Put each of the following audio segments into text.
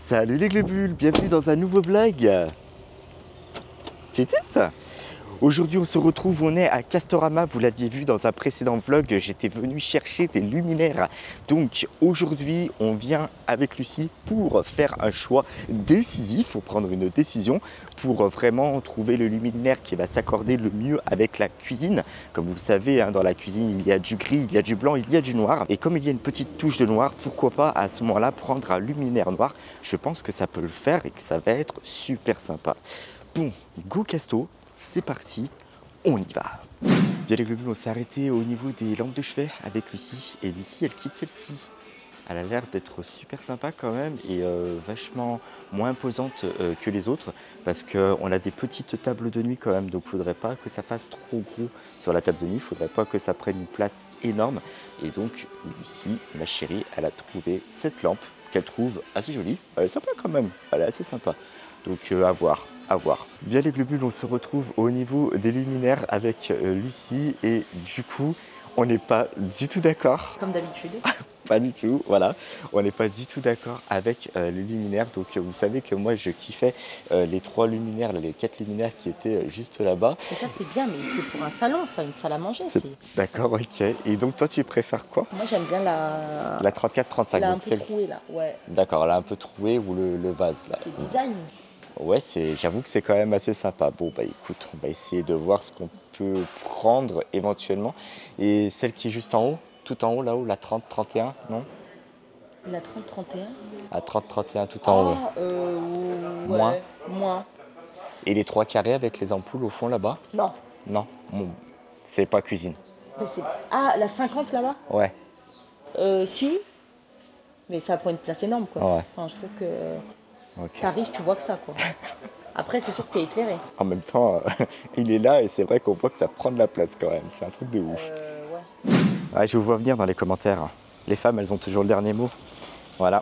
Salut les globules, bienvenue dans un nouveau vlog. Tchit. Aujourd'hui on se retrouve, on est à Castorama, vous l'aviez vu dans un précédent vlog, j'étais venu chercher des luminaires. Donc aujourd'hui on vient avec Lucie pour faire un choix décisif, pour prendre une décision, pour vraiment trouver le luminaire qui va s'accorder le mieux avec la cuisine. Comme vous le savez, dans la cuisine il y a du gris, il y a du blanc, il y a du noir. Et comme il y a une petite touche de noir, pourquoi pas à ce moment-là prendre un luminaire noir. Je pense que ça peut le faire et que ça va être super sympa. Bon, go Casto, c'est parti, on y va. Bien les globules, on s'est arrêté au niveau des lampes de chevet avec Lucie. Et Lucie, elle kiffe celle-ci. Elle a l'air d'être super sympa quand même et vachement moins imposante que les autres. Parce qu'on a des petites tables de nuit quand même. Donc il ne faudrait pas que ça fasse trop gros sur la table de nuit. Il ne faudrait pas que ça prenne une place énorme. Et donc Lucie, ma chérie, elle a trouvé cette lampe qu'elle trouve assez jolie. Elle est sympa quand même, elle est assez sympa. Donc à voir. À voir. Bien les globules, on se retrouve au niveau des luminaires avec Lucie et du coup, on n'est pas du tout d'accord. Comme d'habitude. Pas du tout, voilà. On n'est pas du tout d'accord avec les luminaires. Donc vous savez que moi je kiffais les 3 luminaires, les 4 luminaires qui étaient juste là-bas. Et ça c'est bien, mais c'est pour un salon, ça, une salle à manger. D'accord, ok. Et donc toi tu préfères quoi? Moi j'aime bien la 34-35. Là, un peu trouée là, ouais. D'accord, elle a un peu trouée ou le vase là. C'est design. Ouais, j'avoue que c'est quand même assez sympa. Bon, bah écoute, on va essayer de voir ce qu'on peut prendre éventuellement. Et celle qui est juste en haut, tout en haut là-haut, la 30-31, non? La 30-31. La 30-31 tout en haut. Ouais, moins. Et les 3 carrés avec les ampoules au fond là-bas? Non. Non, bon, c'est pas cuisine. Ah, la 50 là-bas? Ouais. Si. Mais ça prend une place énorme quoi. Ouais. Enfin, je trouve que Okay. T'arrives, tu vois que ça quoi. Après c'est sûr que t'es éclairé. En même temps, il est là et c'est vrai qu'on voit que ça prend de la place quand même. C'est un truc de ouf. Ouais, je vous vois venir dans les commentaires. Les femmes, elles ont toujours le dernier mot. Voilà,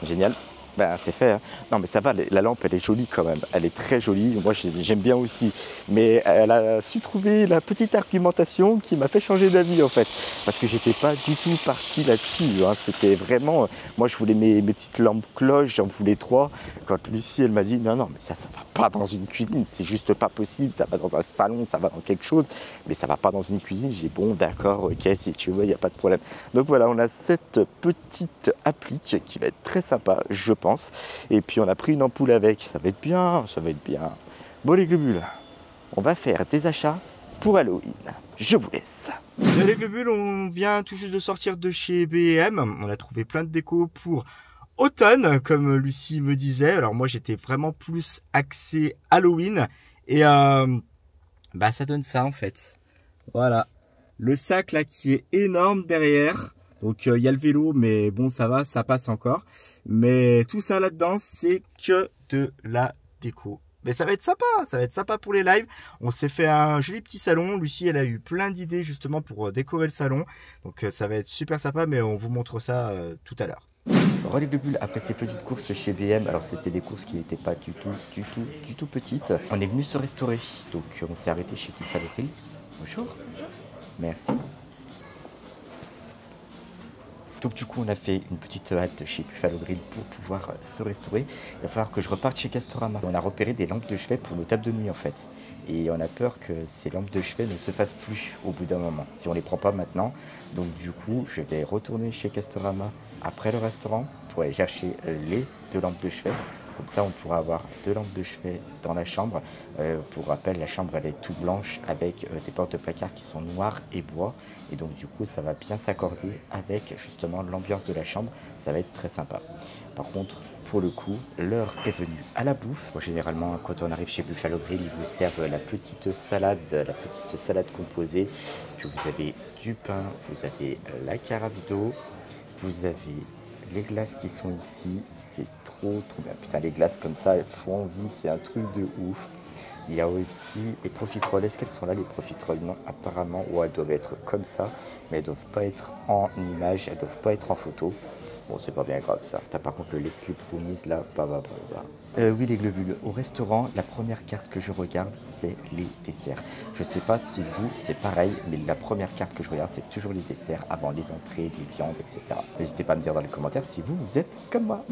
génial. Ben, c'est fait. Hein. Non, mais ça va, la lampe, elle est jolie quand même. Elle est très jolie. Moi, j'aime bien aussi. Mais elle a su trouver la petite argumentation qui m'a fait changer d'avis, en fait. Parce que j'étais pas du tout parti là-dessus. Hein. C'était vraiment... Moi, je voulais mes petites lampes cloches. J'en voulais 3. Quand Lucie, elle m'a dit, non, mais ça va pas dans une cuisine. C'est juste pas possible. Ça va dans un salon, ça va dans quelque chose. Mais ça va pas dans une cuisine. J'ai dit, bon, d'accord, ok, si tu veux, il n'y a pas de problème. Donc voilà, on a cette petite applique qui va être très sympa, je pense. Et puis on a pris une ampoule avec, ça va être bien, ça va être bien. Bon les globules, on va faire des achats pour Halloween. Je vous laisse. Les globules, on vient tout juste de sortir de chez B&M. On a trouvé plein de déco pour automne, comme Lucie me disait. Alors moi j'étais vraiment plus axé Halloween. Et bah ça donne ça en fait. Voilà. Le sac là qui est énorme derrière. Donc il y a le vélo, mais bon ça va, ça passe encore. Mais tout ça là-dedans, c'est que de la déco. Mais ça va être sympa pour les lives. On s'est fait un joli petit salon. Lucie, elle a eu plein d'idées justement pour décorer le salon. Donc ça va être super sympa, mais on vous montre ça tout à l'heure. Relais de bulles après ces petites courses chez B&M. Alors c'était des courses qui n'étaient pas du tout petites. On est venu se restaurer. Donc on s'est arrêté chez Buffalo Grill. Bonjour. Merci. Donc du coup on a fait une petite halte chez Buffalo Grill pour pouvoir se restaurer. Il va falloir que je reparte chez Castorama. On a repéré des lampes de chevet pour nos tables de nuit en fait. Et on a peur que ces lampes de chevet ne se fassent plus au bout d'un moment, si on ne les prend pas maintenant. Donc du coup je vais retourner chez Castorama après le restaurant pour aller chercher les 2 lampes de chevet. Comme ça, on pourra avoir 2 lampes de chevet dans la chambre. Pour rappel, la chambre, elle est toute blanche avec des portes de placard qui sont noires et bois. Et donc, du coup, ça va bien s'accorder avec justement l'ambiance de la chambre. Ça va être très sympa. Par contre, pour le coup, l'heure est venue à la bouffe. Bon, généralement, quand on arrive chez Buffalo Grill, ils vous servent la petite salade composée. Puis vous avez du pain, vous avez la carafe d'eau, vous avez les glaces qui sont ici, c'est trop bien. Putain, les glaces comme ça, elles font envie, c'est un truc de ouf. Il y a aussi les profiteroles. Est-ce qu'elles sont là, les profiteroles? Non, apparemment, ouais, elles doivent être comme ça, mais elles doivent pas être en image, elles doivent pas être en photo. Bon, c'est pas bien grave ça. T'as par contre le Leslie Promise là, oui les globules, au restaurant, la première carte que je regarde, c'est les desserts. Je sais pas si vous, c'est pareil, mais la première carte que je regarde, c'est toujours les desserts avant les entrées, les viandes, etc. N'hésitez pas à me dire dans les commentaires si vous êtes comme moi.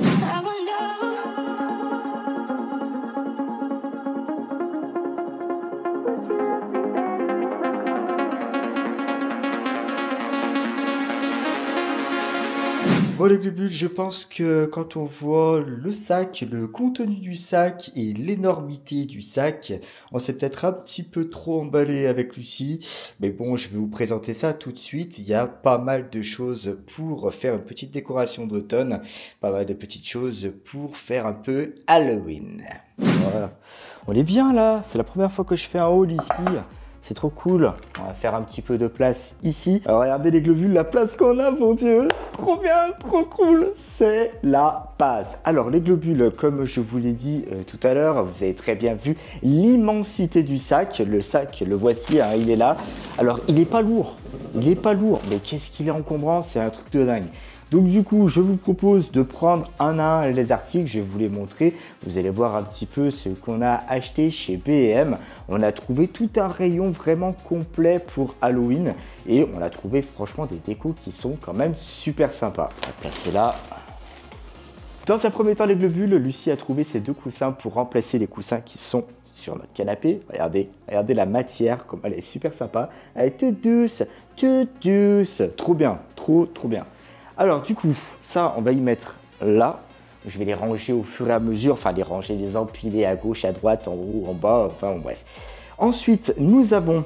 Bon les globules, je pense que quand on voit le sac, le contenu du sac et l'énormité du sac, on s'est peut-être un petit peu trop emballé avec Lucie. Mais bon, je vais vous présenter ça tout de suite. Il y a pas mal de choses pour faire une petite décoration d'automne, pas mal de petites choses pour faire un peu Halloween. Voilà. On est bien là, c'est la première fois que je fais un haul ici. C'est trop cool. On va faire un petit peu de place ici. Alors, regardez les globules, la place qu'on a, mon Dieu. Trop bien, trop cool. C'est la base. Alors, les globules, comme je vous l'ai dit tout à l'heure, vous avez très bien vu l'immensité du sac. Le sac, le voici, hein, il est là. Alors, il n'est pas lourd. Il n'est pas lourd. Mais qu'est-ce qu'il est encombrant? C'est un truc de dingue. Donc du coup, je vous propose de prendre un à un les articles, je vais vous les montrer. Vous allez voir un petit peu ce qu'on a acheté chez B&M. On a trouvé tout un rayon vraiment complet pour Halloween et on a trouvé franchement des décos qui sont quand même super sympas. On va placer là. Dans un premier temps, les globules, Lucie a trouvé ces deux coussins pour remplacer les coussins qui sont sur notre canapé. Regardez la matière, comme elle est super sympa. Elle est toute douce, trop bien, trop bien. Alors du coup, ça on va y mettre là. Je vais les ranger au fur et à mesure, enfin les ranger, les empiler à gauche, à droite, en haut, en bas, enfin bon, bref. Ensuite, nous avons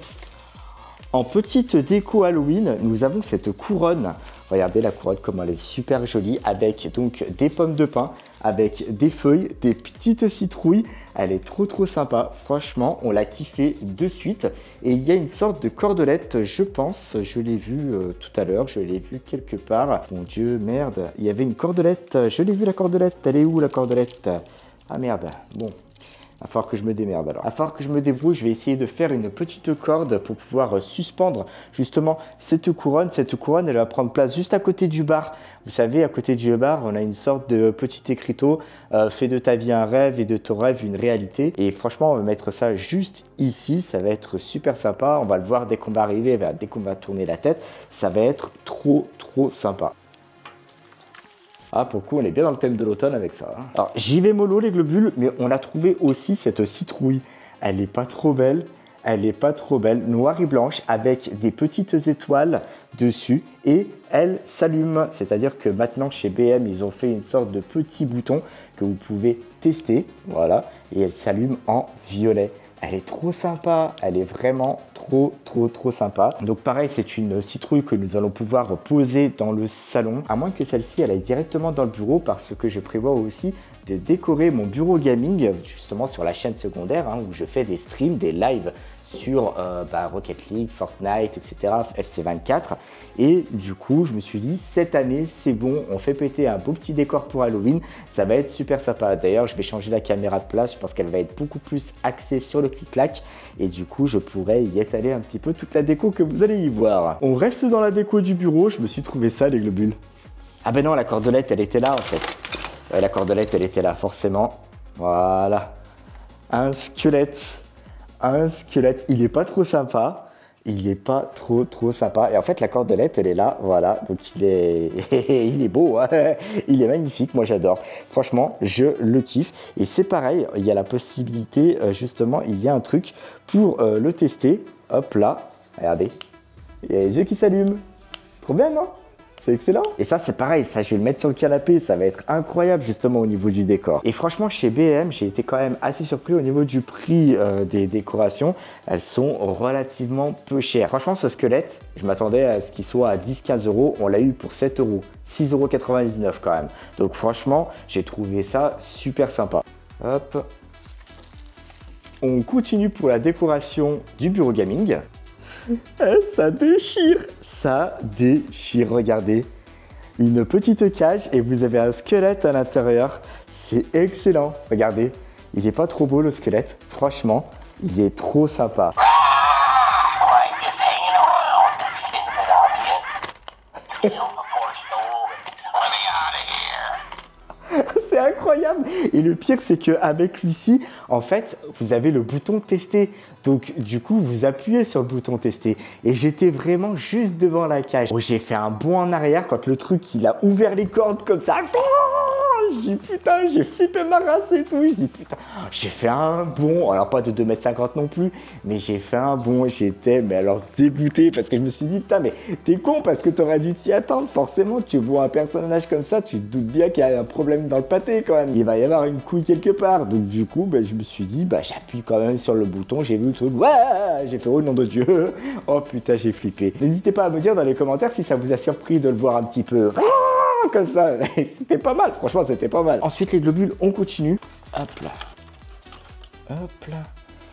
en petite déco Halloween, nous avons cette couronne. Regardez la couronne, comment elle est super jolie, avec donc des pommes de pin, avec des feuilles, des petites citrouilles. Elle est trop sympa, franchement, on l'a kiffé de suite. Et il y a une sorte de cordelette, je pense, je l'ai vu tout à l'heure, je l'ai vu quelque part. Mon Dieu, merde, il y avait une cordelette, je l'ai vu la cordelette, elle est où la cordelette? Ah merde, bon. Il va falloir que je me démerde alors. Il va falloir que je me débrouille, je vais essayer de faire une petite corde pour pouvoir suspendre justement cette couronne. Cette couronne, elle va prendre place juste à côté du bar. Vous savez, à côté du bar, on a une sorte de petit écriteau. Fais de ta vie un rêve et de ton rêve une réalité. Et franchement, on va mettre ça juste ici. Ça va être super sympa. On va le voir dès qu'on va arriver, dès qu'on va tourner la tête. Ça va être trop sympa. Ah, pour le coup, on est bien dans le thème de l'automne avec ça. Hein. Alors, j'y vais mollo les globules, mais on a trouvé aussi cette citrouille. Elle n'est pas trop belle. Elle n'est pas trop belle. Noire et blanche avec des petites étoiles dessus. Et elle s'allume. C'est-à-dire que maintenant, chez B&M, ils ont fait une sorte de petit bouton que vous pouvez tester. Voilà. Et elle s'allume en violet. Elle est trop sympa, elle est vraiment trop sympa. Donc pareil, c'est une citrouille que nous allons pouvoir poser dans le salon, à moins que celle-ci elle aille directement dans le bureau, parce que je prévois aussi de décorer mon bureau gaming justement sur la chaîne secondaire hein, où je fais des streams, des lives sur Rocket League, Fortnite, etc., FC24. Et du coup, je me suis dit, cette année, c'est bon, on fait péter un beau petit décor pour Halloween. Ça va être super sympa. D'ailleurs, je vais changer la caméra de place. Je pense qu'elle va être beaucoup plus axée sur le clic-clac. Et du coup, je pourrais y étaler un petit peu toute la déco que vous allez y voir. On reste dans la déco du bureau. Je me suis trouvé ça, les globules. Ah ben non, la cordelette, elle était là, en fait. Ouais, la cordelette, elle était là, forcément. Voilà. Un squelette. Il est pas trop sympa, il est pas trop sympa. Et en fait, la cordelette, elle est là, voilà. Donc il est beau, hein. Il est magnifique. Moi, j'adore. Franchement, je le kiffe. Et c'est pareil, il y a la possibilité, justement, il y a un truc pour le tester. Hop là, regardez, il y a les yeux qui s'allument. Trop bien, non? C'est excellent. Et ça, c'est pareil, ça, je vais le mettre sur le canapé, ça va être incroyable justement au niveau du décor. Et franchement, chez B&M, j'ai été quand même assez surpris au niveau du prix des décorations. Elles sont relativement peu chères. Franchement, ce squelette, je m'attendais à ce qu'il soit à 10-15 euros. On l'a eu pour 7 euros, 6,99 € quand même. Donc franchement, j'ai trouvé ça super sympa. Hop. On continue pour la décoration du bureau gaming. Ça déchire, regardez. Une petite cage et vous avez un squelette à l'intérieur. C'est excellent, regardez. Il est pas trop beau le squelette, franchement, il est trop sympa. C'est incroyable. Et le pire, c'est qu'avec Lucie, en fait, vous avez le bouton tester. Donc, du coup, vous appuyez sur le bouton tester. Et j'étais vraiment juste devant la cage. Oh, j'ai fait un bond en arrière quand le truc, il a ouvert les cordes comme ça. Je dis putain, j'ai flippé ma race et tout. Je dis putain, j'ai fait un bond, alors pas de 2,50 m non plus, mais j'ai fait un bond. J'étais, mais alors dégoûté parce que je me suis dit putain, mais t'es con parce que t'aurais dû t'y attendre. Forcément, tu vois un personnage comme ça, tu te doutes bien qu'il y a un problème dans le pâté quand même. Il va y avoir une couille quelque part. Donc du coup, ben, je me suis dit, bah j'appuie quand même sur le bouton. J'ai vu le truc, ouais, j'ai fait oh nom de Dieu. Oh putain, j'ai flippé. N'hésitez pas à me dire dans les commentaires si ça vous a surpris de le voir un petit peu comme ça. C'était pas mal, franchement, c'était pas mal. Ensuite, les globules, on continue. Hop là. Hop là.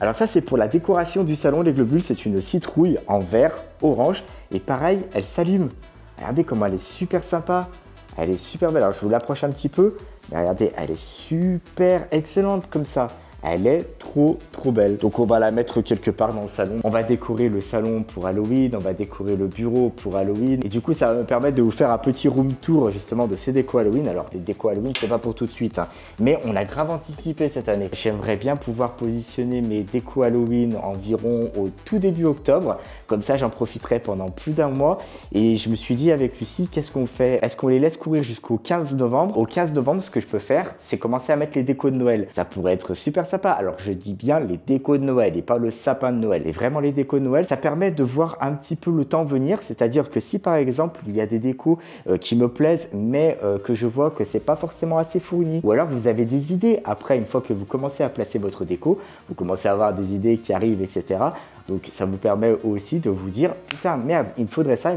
Alors ça, c'est pour la décoration du salon. Les globules, c'est une citrouille en vert, orange. Et pareil, elle s'allume. Regardez comment elle est super sympa. Elle est super belle. Alors, je vous l'approche un petit peu. Mais regardez, elle est super excellente comme ça. Elle est trop belle. Donc on va la mettre quelque part dans le salon. On va décorer le salon pour Halloween, on va décorer le bureau pour Halloween. Et du coup, ça va me permettre de vous faire un petit room tour justement de ces décos Halloween. Alors les décos Halloween, c'est pas pour tout de suite, hein. Mais on a grave anticipé cette année. J'aimerais bien pouvoir positionner mes décos Halloween environ au tout début octobre. Comme ça, j'en profiterai pendant plus d'un mois. Et je me suis dit avec Lucie, qu'est-ce qu'on fait? Est-ce qu'on les laisse courir jusqu'au 15 novembre? Au 15 novembre, ce que je peux faire, c'est commencer à mettre les décos de Noël. Ça pourrait être super sympa. Alors je dis bien les décos de Noël et pas le sapin de Noël. Et vraiment les décos de Noël, ça permet de voir un petit peu le temps venir. C'est-à-dire que si par exemple il y a des décos qui me plaisent mais que je vois que c'est pas forcément assez fourni, ou alors vous avez des idées après, une fois que vous commencez à placer votre déco, vous commencez à avoir des idées qui arrivent, etc. Donc ça vous permet aussi de vous dire putain merde, il me faudrait ça,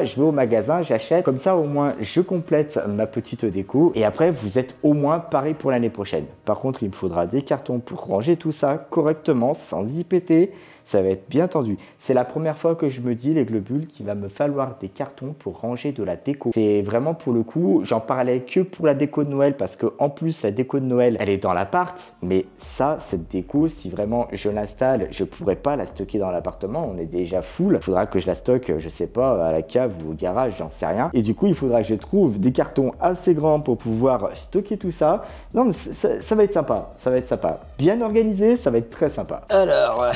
je vais au magasin, j'achète. Comme ça au moins je complète ma petite déco et après vous êtes au moins pareil pour l'année prochaine. Par contre il me faudra des cartons pour ranger tout ça correctement sans y péter. Ça va être bien tendu. C'est la première fois que je me dis, les globules, qu'il va me falloir des cartons pour ranger de la déco. C'est vraiment pour le coup, j'en parlais que pour la déco de Noël parce que en plus la déco de Noël, elle est dans l'appart. Mais ça, cette déco, si vraiment je l'installe, je pourrais pas la stocker dans l'appartement. On est déjà full. Il faudra que je la stocke, je sais pas, à la cave ou au garage, j'en sais rien. Et du coup, il faudra que je trouve des cartons assez grands pour pouvoir stocker tout ça. Non, mais ça va être sympa. Ça va être sympa. Bien organisé, ça va être très sympa. Alors,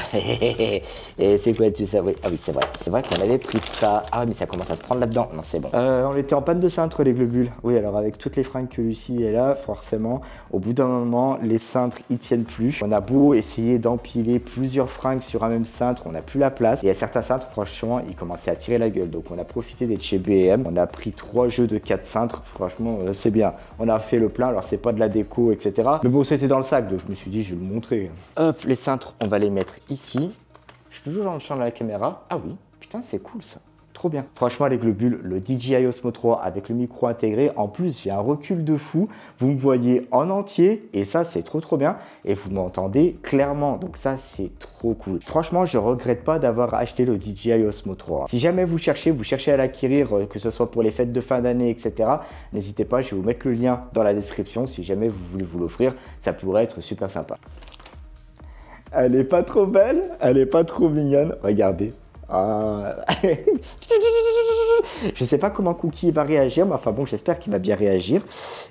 et c'est quoi tout ça? Oui, ah oui, c'est vrai. C'est vrai qu'on avait pris ça. Ah, mais ça commence à se prendre là-dedans. Non, c'est bon. On était en panne de cintre, les globules. Oui, alors avec toutes les fringues que Lucie est là, forcément, au bout d'un moment, les cintres, ils tiennent plus. On a beau essayer d'empiler plusieurs fringues sur un même cintre, on n'a plus la place. Et à certains cintres, franchement, ils commençaient à tirer la gueule. Donc, on a profité d'être chez B&M. On a pris 3 jeux de 4 cintres. Franchement, c'est bien. On a fait le plein. Alors, c'est pas de la déco, etc. Mais bon, c'était dans le sac. Donc, je me suis dit, je vais le montrer. Hop, les cintres, on va les mettre ici. Je suis toujours dans le champ de la caméra. Ah oui, putain, c'est cool ça. Trop bien. Franchement, les globules, le DJI Osmo 3 avec le micro intégré, en plus, j'ai un recul de fou. Vous me voyez en entier et ça, c'est trop bien. Et vous m'entendez clairement. Donc ça, c'est trop cool. Franchement, je regrette pas d'avoir acheté le DJI Osmo 3. Si jamais vous cherchez à l'acquérir, que ce soit pour les fêtes de fin d'année, etc., n'hésitez pas, je vais vous mettre le lien dans la description. Si jamais vous voulez vous l'offrir, ça pourrait être super sympa. Elle est pas trop belle, elle est pas trop mignonne. Regardez. Je sais pas comment Cookie va réagir, mais enfin bon, j'espère qu'il va bien réagir.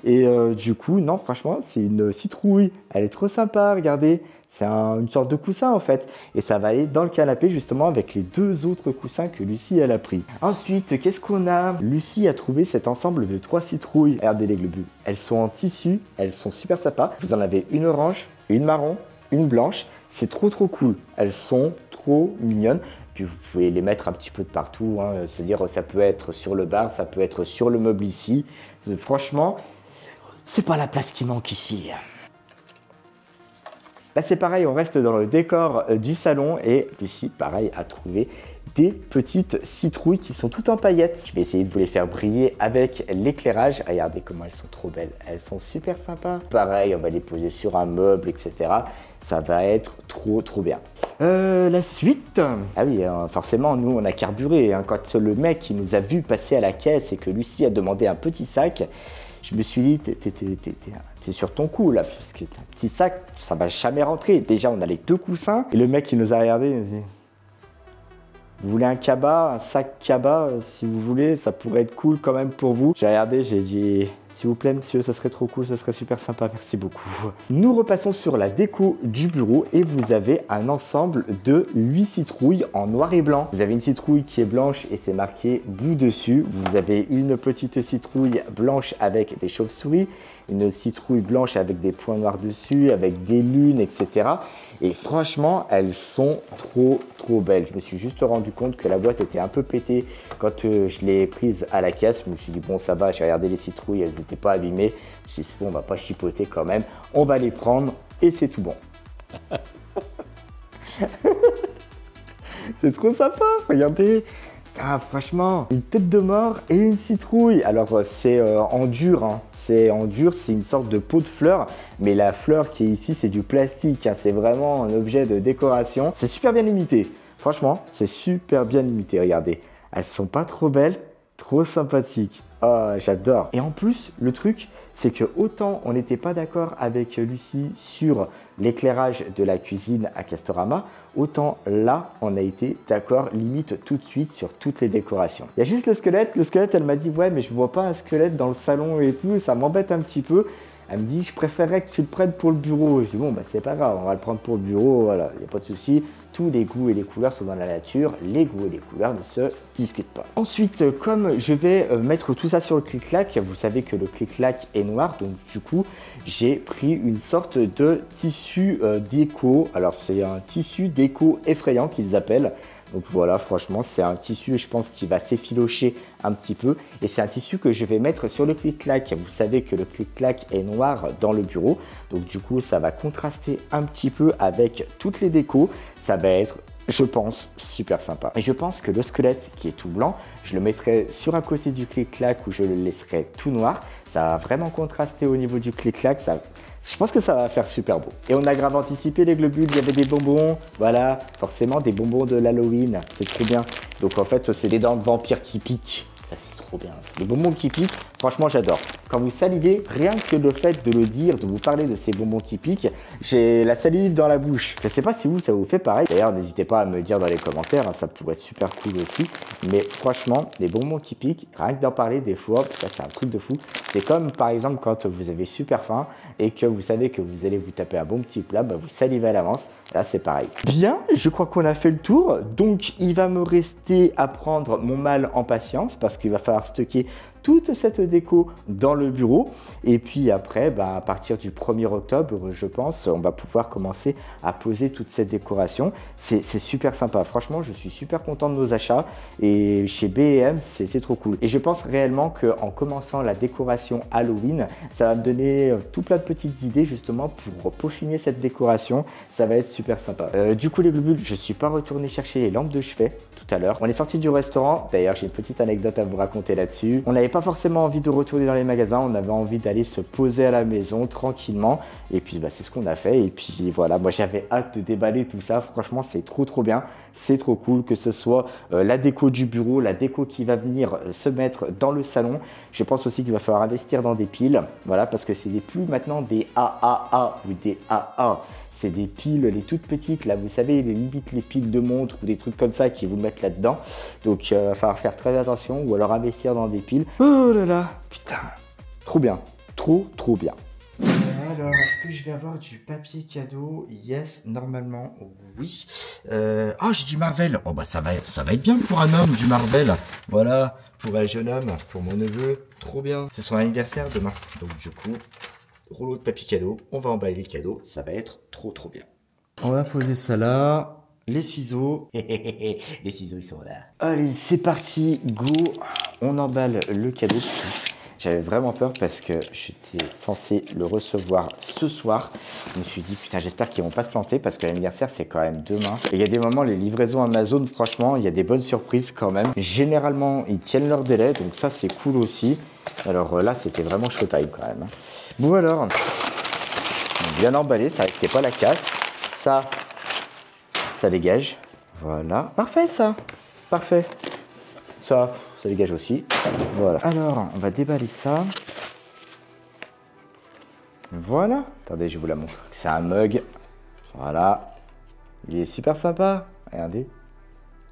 Et du coup, non, franchement, c'est une citrouille. Elle est trop sympa, regardez. C'est une sorte de coussin en fait. Et ça va aller dans le canapé justement avec les 2 autres coussins que Lucie elle a pris. Ensuite, qu'est-ce qu'on a? Lucie a trouvé cet ensemble de 3 citrouilles. Regardez les globules. Elles sont en tissu, elles sont super sympas. Vous en avez une orange, une marron, une blanche. C'est trop cool. Elles sont trop mignonnes. Puis vous pouvez les mettre un petit peu de partout, hein. C'est-à-dire ça peut être sur le bar, ça peut être sur le meuble ici. Franchement, c'est pas la place qui manque ici. Là c'est pareil, on reste dans le décor du salon et Lucie, pareil, a trouvé des petites citrouilles qui sont toutes en paillettes. Je vais essayer de vous les faire briller avec l'éclairage. Regardez comment elles sont trop belles. Elles sont super sympas. Pareil, on va les poser sur un meuble, etc. Ça va être trop bien. La suite. Ah oui, forcément, nous, on a carburé. Hein. Quand le mec il nous a vu passer à la caisse et que Lucie a demandé un petit sac, je me suis dit, t'es sur ton coup là, parce que un petit sac, ça va jamais rentrer. Déjà, on a les 2 coussins. Et le mec, il nous a regardé, il nous a dit, vous voulez un cabas, un sac cabas, si vous voulez, ça pourrait être cool quand même pour vous. J'ai regardé, j'ai dit, S'il vous plaît, monsieur, ça serait trop cool, ça serait super sympa, merci beaucoup. Nous repassons sur la déco du bureau et vous avez un ensemble de 8 citrouilles en noir et blanc. Vous avez une citrouille qui est blanche et c'est marqué bout dessus. Vous avez une petite citrouille blanche avec des chauves-souris, une citrouille blanche avec des points noirs dessus, avec des lunes, etc. Et franchement, elles sont trop belles. Je me suis juste rendu compte que la boîte était un peu pétée quand je l'ai prise à la caisse. Je me suis dit, bon, ça va, j'ai regardé les citrouilles, elles n'étaient pas abîmées. Je me suis dit, c'est bon, on va pas chipoter quand même. On va les prendre et c'est tout bon. C'est trop sympa, regardez. Ah, franchement, une tête de mort et une citrouille. Alors, c'est en dur, hein. C'est en dur, c'est une sorte de pot de fleurs. Mais la fleur qui est ici, c'est du plastique, hein. C'est vraiment un objet de décoration. C'est super bien limité. Franchement, c'est super bien limité, regardez. Elles sont pas trop belles, trop sympathiques. Oh, j'adore. Et en plus, le truc, c'est que autant on n'était pas d'accord avec Lucie sur l'éclairage de la cuisine à Castorama, autant là, on a été d'accord limite tout de suite sur toutes les décorations. Il y a juste le squelette. Le squelette, elle m'a dit, ouais, mais je vois pas un squelette dans le salon et tout, ça m'embête un petit peu. Elle me dit, je préférerais que tu le prennes pour le bureau. Je dis, bon, bah, c'est pas grave, on va le prendre pour le bureau, voilà, il n'y a pas de souci. Tous les goûts et les couleurs sont dans la nature, les goûts et les couleurs ne se discutent pas. Ensuite, comme je vais mettre tout ça sur le clic-clac, vous savez que le clic-clac est noir, donc du coup, j'ai pris une sorte de tissu déco. Alors, c'est un tissu déco effrayant qu'ils appellent. Donc voilà, franchement, c'est un tissu, je pense, qui va s'effilocher un petit peu. Et c'est un tissu que je vais mettre sur le clic-clac. Vous savez que le clic-clac est noir dans le bureau. Donc du coup, ça va contraster un petit peu avec toutes les décos. Ça va être, je pense, super sympa. Et je pense que le squelette qui est tout blanc, je le mettrai sur un côté du clic-clac où je le laisserai tout noir. Ça va vraiment contraster au niveau du clic-clac. Je pense que ça va faire super beau. Et on a grave anticipé les globules, il y avait des bonbons. Voilà, forcément des bonbons de l'Halloween, c'est trop bien. Donc en fait, c'est des dents de vampire qui piquent. Ça, c'est trop bien. Les bonbons qui piquent, franchement, j'adore. Quand vous salivez, rien que le fait de le dire, de vous parler de ces bonbons qui piquent, j'ai la salive dans la bouche. Je ne sais pas si vous, ça vous fait pareil. D'ailleurs, n'hésitez pas à me dire dans les commentaires, hein, ça pourrait être super cool aussi. Mais franchement, les bonbons qui piquent, rien que d'en parler des fois, ça c'est un truc de fou. C'est comme par exemple quand vous avez super faim et que vous savez que vous allez vous taper un bon petit plat, bah, vous salivez à l'avance. Là, c'est pareil. Bien, je crois qu'on a fait le tour. Donc, il va me rester à prendre mon mal en patience parce qu'il va falloir stocker toute cette déco dans le bureau. Et puis après, bah, à partir du 1er octobre, je pense, on va pouvoir commencer à poser toute cette décoration. C'est super sympa. Franchement, je suis super content de nos achats. Et chez B&M, c'est trop cool. Et je pense réellement qu'en commençant la décoration Halloween, ça va me donner tout plein de petites idées justement pour peaufiner cette décoration. Ça va être super sympa. Du coup, les globules, je ne suis pas retourné chercher les lampes de chevet tout à l'heure. On est sorti du restaurant. D'ailleurs, j'ai une petite anecdote à vous raconter là-dessus. On n'avait pas forcément envie de retourner dans les magasins, on avait envie d'aller se poser à la maison tranquillement et puis bah, c'est ce qu'on a fait. Et puis voilà, moi j'avais hâte de déballer tout ça. Franchement, c'est trop bien, c'est trop cool, que ce soit la déco du bureau, la déco qui va venir se mettre dans le salon. Je pense aussi qu'il va falloir investir dans des piles, voilà, parce que c'est plus maintenant des AAA ou des AA. C'est des piles, les toutes petites, là, vous savez, limite les piles de montre ou des trucs comme ça qui vous mettent là-dedans. Donc, il va falloir faire très attention ou alors investir dans des piles. Oh là là, putain, trop bien, trop bien. Alors, est-ce que je vais avoir du papier cadeau? Yes, normalement, oui. Ah, j'ai du Marvel. Oh, bah, ça va être bien pour un homme, du Marvel. Voilà, pour un jeune homme, pour mon neveu. Trop bien. C'est son anniversaire demain. Donc, du coup, rouleau de papier cadeau, on va emballer les cadeaux, ça va être trop bien. On va poser ça là, les ciseaux, les ciseaux ils sont là. Allez, c'est parti, go, on emballe le cadeau. J'avais vraiment peur parce que j'étais censé le recevoir ce soir. Je me suis dit, putain, j'espère qu'ils vont pas se planter parce que l'anniversaire, c'est quand même demain. Et il y a des moments, les livraisons Amazon, franchement, il y a des bonnes surprises quand même. Généralement, ils tiennent leur délai, donc ça, c'est cool aussi. Alors là, c'était vraiment showtime quand même. Bon alors, bien emballé, ça risquait pas la casse. Ça dégage. Voilà, parfait ça, parfait. Ça dégage aussi. Voilà. Alors, on va déballer ça. Voilà. Attendez, je vous la montre. C'est un mug. Voilà. Il est super sympa. Regardez.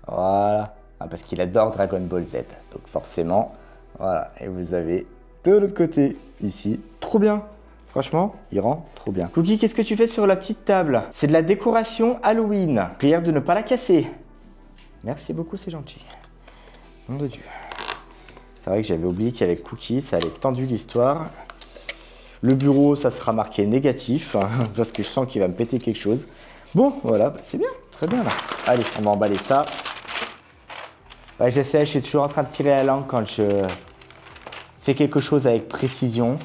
Voilà. Ah, parce qu'il adore Dragon Ball Z. Donc forcément, voilà. Et vous avez de l'autre côté, ici. Trop bien. Franchement, il rend trop bien. Cookie, qu'est-ce que tu fais sur la petite table? C'est de la décoration Halloween. Prière de ne pas la casser. Merci beaucoup, c'est gentil. Nom de Dieu. C'est vrai que j'avais oublié qu'avec Cookie, ça allait tendu l'histoire. Le bureau, ça sera marqué négatif, hein, parce que je sens qu'il va me péter quelque chose. Bon, voilà, bah, c'est bien, très bien là. Allez, on va emballer ça. Ouais, j'essaie, je suis toujours en train de tirer la langue quand je fais quelque chose avec précision.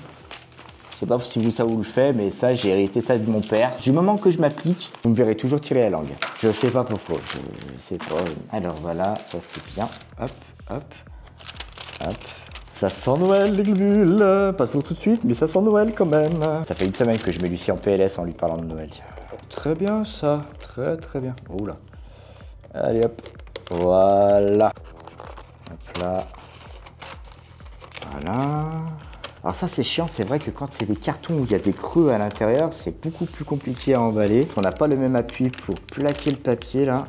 Je sais pas si ça vous le fait, mais ça, j'ai hérité ça de mon père. Du moment que je m'applique, vous me verrez toujours tirer la langue. Je sais pas pourquoi, je sais pas. Alors voilà, ça c'est bien. Hop, hop, hop. Ça sent Noël, les globules. Pas pour tout de suite, mais ça sent Noël quand même. Ça fait une semaine que je mets Lucie en PLS en lui parlant de Noël. Très bien ça, très très bien. Oula. Allez hop, voilà. Hop là. Voilà. Alors ça c'est chiant, c'est vrai que quand c'est des cartons où il y a des creux à l'intérieur, c'est beaucoup plus compliqué à emballer. On n'a pas le même appui pour plaquer le papier là.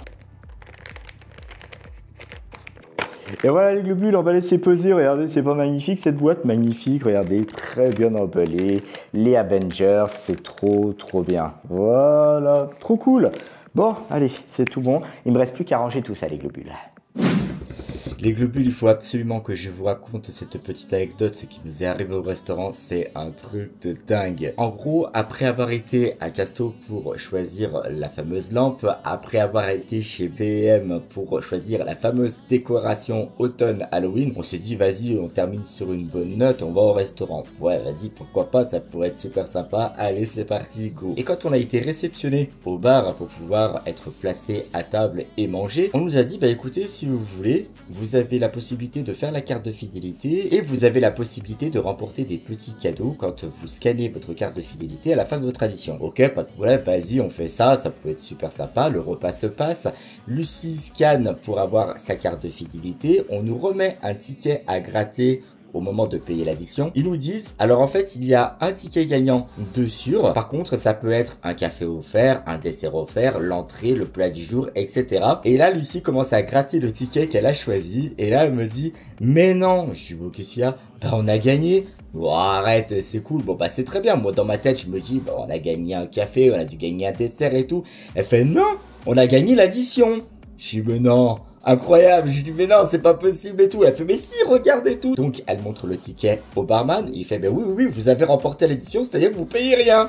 Et voilà les globules emballés, c'est posé. Regardez, c'est pas magnifique cette boîte? Magnifique, regardez, très bien emballé. Les Avengers, c'est trop bien. Voilà, trop cool. Bon, allez, c'est tout bon. Il me reste plus qu'à ranger tout ça les globules. Les globules, il faut absolument que je vous raconte cette petite anecdote, ce qui nous est arrivé au restaurant, c'est un truc de dingue. En gros, après avoir été à Casto pour choisir la fameuse lampe, après avoir été chez PM pour choisir la fameuse décoration automne Halloween, on s'est dit vas-y, on termine sur une bonne note, on va au restaurant. Ouais, vas-y, pourquoi pas, ça pourrait être super sympa, allez c'est parti, go. Et quand on a été réceptionné au bar pour pouvoir être placé à table et manger, on nous a dit bah écoutez, si vous voulez, vous avez la possibilité de faire la carte de fidélité et vous avez la possibilité de remporter des petits cadeaux quand vous scannez votre carte de fidélité à la fin de votre addition. Ok, pas de problème, vas-y, on fait ça, ça peut être super sympa, le repas se passe. Lucie scanne pour avoir sa carte de fidélité, on nous remet un ticket à gratter au moment de payer l'addition. Ils nous disent, alors en fait, il y a un ticket gagnant de sûr. Par contre, ça peut être un café offert, un dessert offert, l'entrée, le plat du jour, etc. Et là, Lucie commence à gratter le ticket qu'elle a choisi. Et là, elle me dit, mais non. Je suis bon, qu'est-ce qu'il y a? Bah, on a gagné. Bon, arrête, c'est cool. Bon, bah, c'est très bien. Moi, dans ma tête, je me dis, bah, on a gagné un café, on a dû gagner un dessert et tout. Elle fait, non, on a gagné l'addition. Je dis, mais non. Incroyable, je dis mais non c'est pas possible et tout, elle fait mais si regarde et tout. Donc elle montre le ticket au barman, il fait mais oui vous avez remporté l'édition, c'est-à-dire que vous payez rien.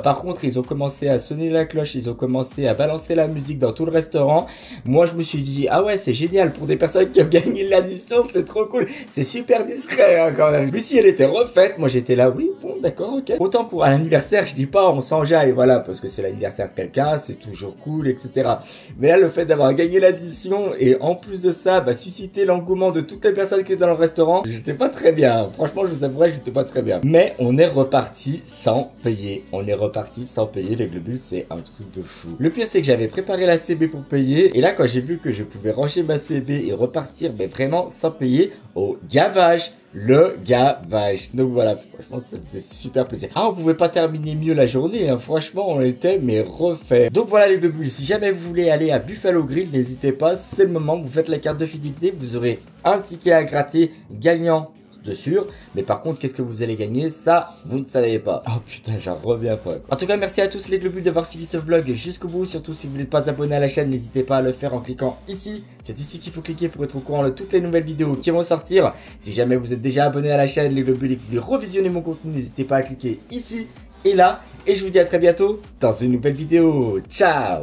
Par contre ils ont commencé à sonner la cloche, ils ont commencé à balancer la musique dans tout le restaurant. Moi je me suis dit ah ouais c'est génial pour des personnes qui ont gagné l'édition, c'est trop cool, c'est super discret hein, quand même. Lucie elle était refaite, moi j'étais là oui bon d'accord ok. Autant pour un anniversaire je dis pas on s'enjaille voilà parce que c'est l'anniversaire de quelqu'un, c'est toujours cool etc. Mais là le fait d'avoir gagné l'édition et en plus de ça, bah, susciter l'engouement de toutes les personnes qui étaient dans le restaurant, j'étais pas très bien. Franchement, je vous avouerai, j'étais pas très bien. Mais on est reparti sans payer. On est reparti sans payer. Les globules, c'est un truc de fou. Le pire, c'est que j'avais préparé la CB pour payer. Et là, quand j'ai vu que je pouvais ranger ma CB et repartir, mais vraiment sans payer, au gavage. Le gavage. Donc voilà, franchement, ça faisait super plaisir. Ah, on pouvait pas terminer mieux la journée, hein. Franchement, on était mais refait. Donc voilà les globules, si jamais vous voulez aller à Buffalo Grill, n'hésitez pas, c'est le moment, vous faites la carte de fidélité, vous aurez un ticket à gratter gagnant de sûr, mais par contre qu'est-ce que vous allez gagner, ça vous ne savez pas. Oh putain j'en reviens pas. En tout cas merci à tous les globules d'avoir suivi ce vlog jusqu'au bout, surtout si vous n'êtes pas abonné à la chaîne, n'hésitez pas à le faire en cliquant ici, c'est ici qu'il faut cliquer pour être au courant de toutes les nouvelles vidéos qui vont sortir. Si jamais vous êtes déjà abonné à la chaîne les globules et que vous voulez revisionner mon contenu, n'hésitez pas à cliquer ici et là, et je vous dis à très bientôt dans une nouvelle vidéo. Ciao.